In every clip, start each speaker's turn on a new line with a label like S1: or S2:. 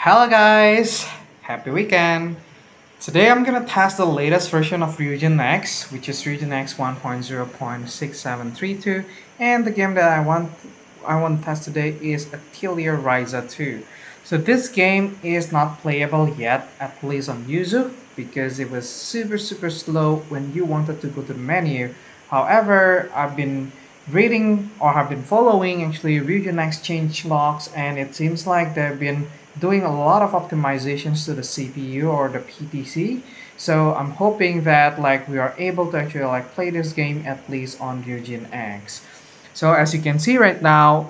S1: Hello guys! Happy weekend! Today I'm gonna test the latest version of RyujinX, which is RyujinX 1.0.6732, and the game that I want to test today is Atelier Ryza 2. So this game is not playable yet, at least on Yuzu, because it was super slow when you wanted to go to the menu. However, I've been reading or have been following actually RyujinX change logs, and it seems like they've been doing a lot of optimizations to the CPU or the PTC. So I'm hoping that like we are able to actually like play this game at least on RyujinX. So as you can see right now,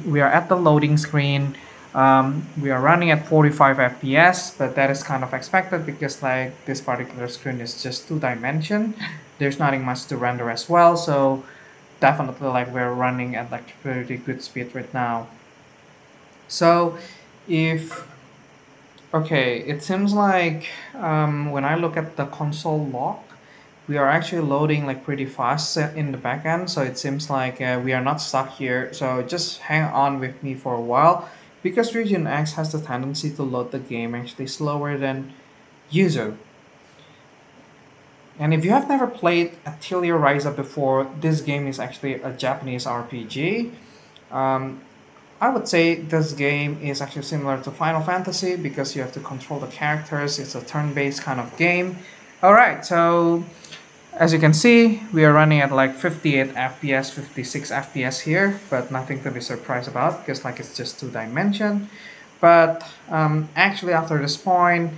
S1: we are at the loading screen. We are running at 45 FPS, but that is kind of expected because like this particular screen is just two-dimension. There's nothing much to render as well, so definitely like we're running at like pretty good speed right now. So if okay, it seems like when I look at the console log, we are actually loading like pretty fast in the back end, so it seems like we are not stuck here. So just hang on with me for a while because RyujinX has the tendency to load the game actually slower than Yuzu. And if you have never played Atelier Ryza before, this game is actually a Japanese RPG. Um, I would say this game is actually similar to Final Fantasy because you have to control the characters. It's a turn-based kind of game. Alright, so as you can see, we are running at like 58 FPS, 56 FPS here, but nothing to be surprised about because like it's just two-dimension. But actually after this point,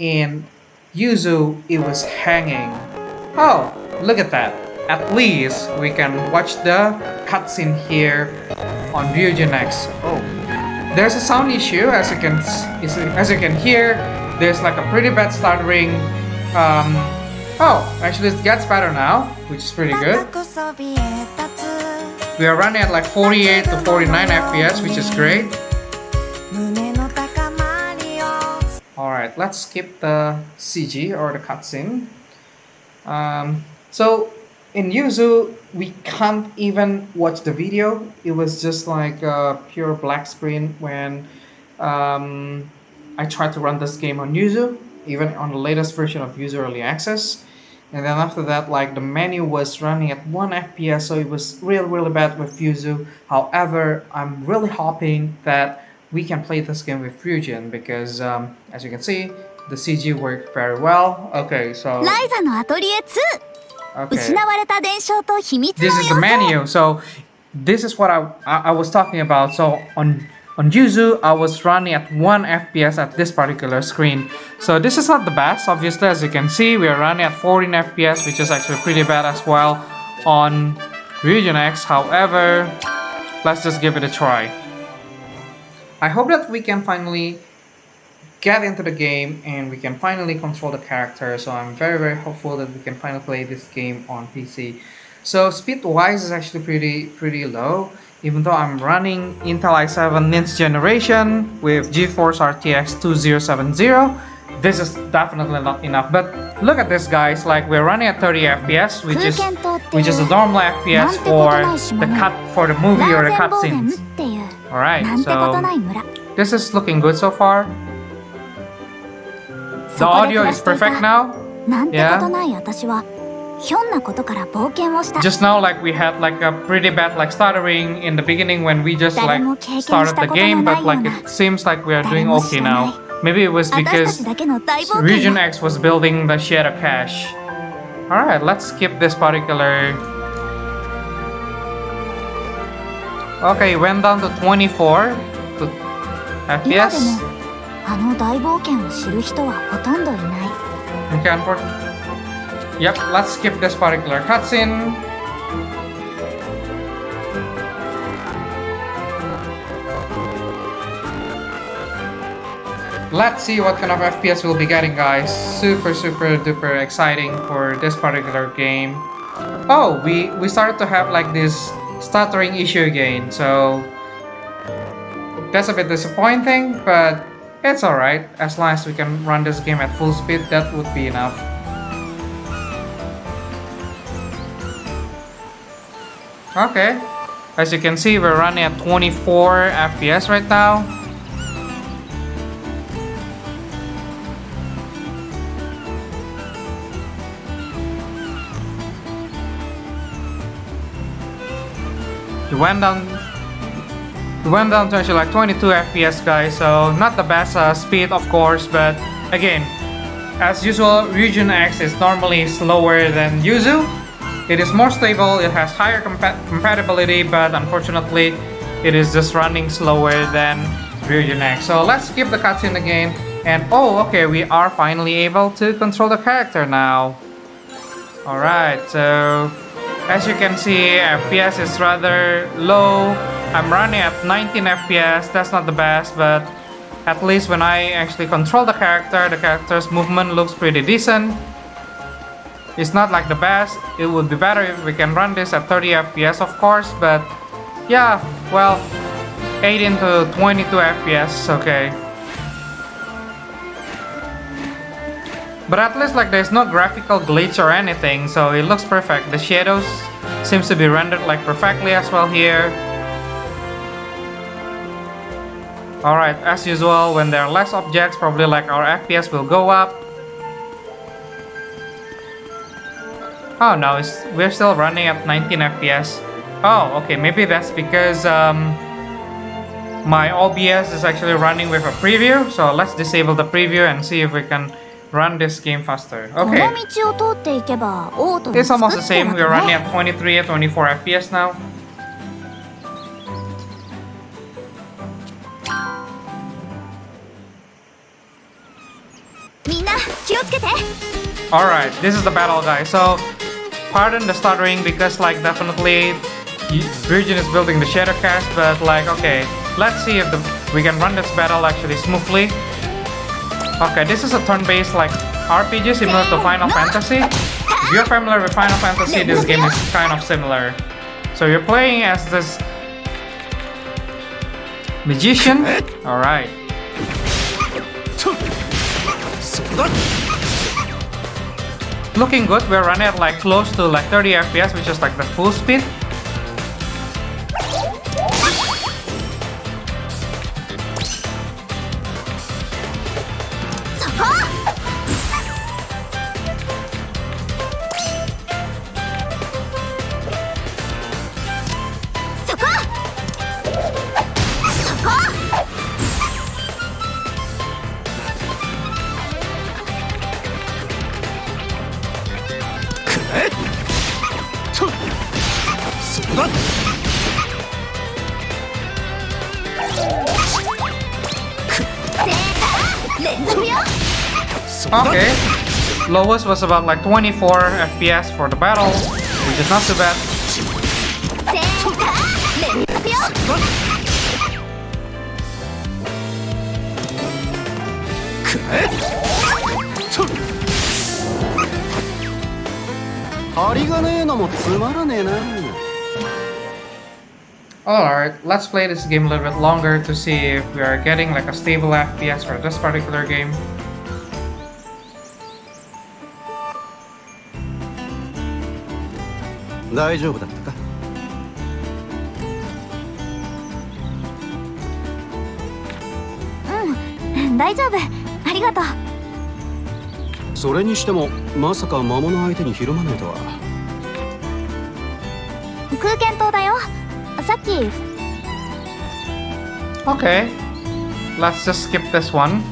S1: in Yuzu, it was hanging. Oh, look at that. At least we can watch the cutscene here on RyujinX. Oh, there's a sound issue as you can hear. There's like a pretty bad stuttering. Oh, actually it gets better now, which is pretty good. We are running at like 48 to 49 FPS, which is great. Alright, let's skip the CG or the cutscene. So in Yuzu, we can't even watch the video. It was just like a pure black screen when I tried to run this game on Yuzu, even on the latest version of Yuzu Early Access. And then after that, like the menu was running at 1 FPS, so it was really bad with Yuzu. However, I'm really hoping that we can play this game with Ryujin because as you can see, the CG worked very well. Okay, so okay. This is the menu. So this is what I was talking about. So on Yuzu, I was running at 1 FPS at this particular screen. So this is not the best, obviously. As you can see, we are running at 14 FPS, which is actually pretty bad as well on RyujinX. However, let's just give it a try. I hope that we can finally get into the game and we can finally control the character. So I'm very hopeful that we can finally play this game on PC. So speed wise is actually pretty low, even though I'm running Intel i7 9th generation with Geforce RTX 2070. This is definitely not enough, but look at this guys, like we're running at 30 FPS, which is a normal FPS for the movie or the cutscenes. Alright, so this is looking good so far. The audio is perfect now. Yeah. Just now like we had like a pretty bad like stuttering in the beginning when we just like started the game, but like it seems like we are doing okay now. Maybe it was because RyujinX was building the shadow cache. Alright, let's skip this particular. Okay, went down to 24 FPS. Okay, yep, let's skip this particular cutscene. Let's see what kind of FPS we'll be getting, guys. Super duper exciting for this particular game. Oh, we started to have like this stuttering issue again, so that's a bit disappointing, but it's alright. As long as we can run this game at full speed, that would be enough. Okay, as you can see, we're running at 24 FPS right now. It went down. It went down to actually like 22 FPS, guys. So not the best speed, of course, but again, as usual, RyujinX is normally slower than Yuzu. It is more stable. It has higher compatibility, but unfortunately, it is just running slower than RyujinX. So let's skip the cutscene again. And oh, okay, we are finally able to control the character now. Alright, so as you can see, FPS is rather low. I'm running at 19 FPS. That's not the best, but at least when I actually control the character's movement looks pretty decent. It's not like the best. It would be better if we can run this at 30 FPS, of course, but yeah, well, 18 to 22 FPS, okay. But at least like there's no graphical glitch or anything, so it looks perfect. The shadows seems to be rendered like perfectly as well here. Alright, as usual, when there are less objects, probably like our FPS will go up. Oh no, we're still running at 19 FPS. Oh, okay, maybe that's because my OBS is actually running with a preview. So let's disable the preview and see if we can run this game faster. Okay. It's almost the same. We're running at 23 or 24 FPS now. Alright, this is the battle, guys. So, pardon the stuttering because like definitely Ryujin is building the shadow cast, but like okay, let's see if we can run this battle actually smoothly. Okay, this is a turn-based like RPG similar to Final Fantasy. If you're familiar with Final Fantasy, this game is kind of similar. So you're playing as this magician. Alright. Looking good, we're running at like close to like 30 FPS, which is like the full speed. Okay, lowest was about like 24 FPS for the battle, which is not too bad. Alright, let's play this game a little bit longer to see if we are getting like a stable FPS for this particular game.
S2: Daijoubu datta ka?
S3: 大丈夫、ありがとう。
S2: それにしてもまさか魔物相手にひるまねえとは。
S3: 空間灯だよ。さっき。
S1: Okay, let's just skip this one.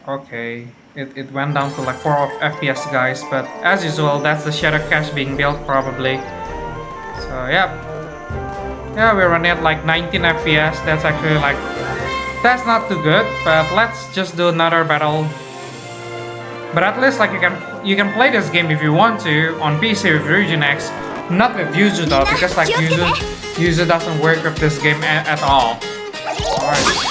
S1: Okay, it went down to like 4 FPS, guys, but as usual, that's the shadow cache being built probably. So yeah, we're running at like 19 FPS. That's actually like, that's not too good, but let's just do another battle. But at least like you can play this game if you want to on PC with RyujinX, not with Yuzu though, because like Yuzu doesn't work with this game at all. Alright.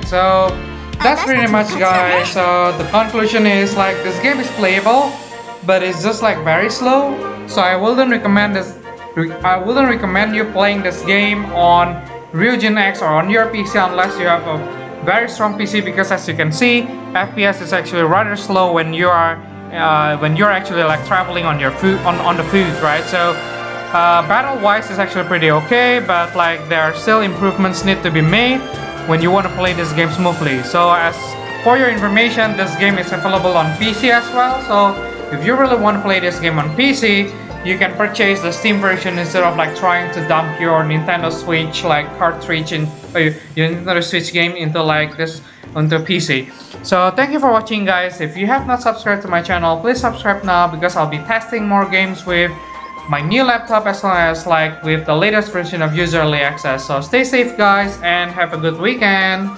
S1: So that's pretty much, guys. So the conclusion is like this game is playable, but it's just like very slow. So I wouldn't recommend this. I wouldn't recommend you playing this game on RyujinX or on your PC unless you have a very strong PC, because as you can see, FPS is actually rather slow when you're actually like traveling on your food on the food, right? So battle wise is actually pretty okay, but like there are still improvements need to be made when you want to play this game smoothly. So as for your information, this game is available on PC as well. So if you really want to play this game on PC, you can purchase the Steam version instead of like trying to dump your Nintendo Switch like cartridge in your Nintendo Switch game into like this onto PC. So thank you for watching, guys. If you have not subscribed to my channel, please subscribe now, because I'll be testing more games with my new laptop as well as like with the latest version of User Early Access. So stay safe, guys, and have a good weekend.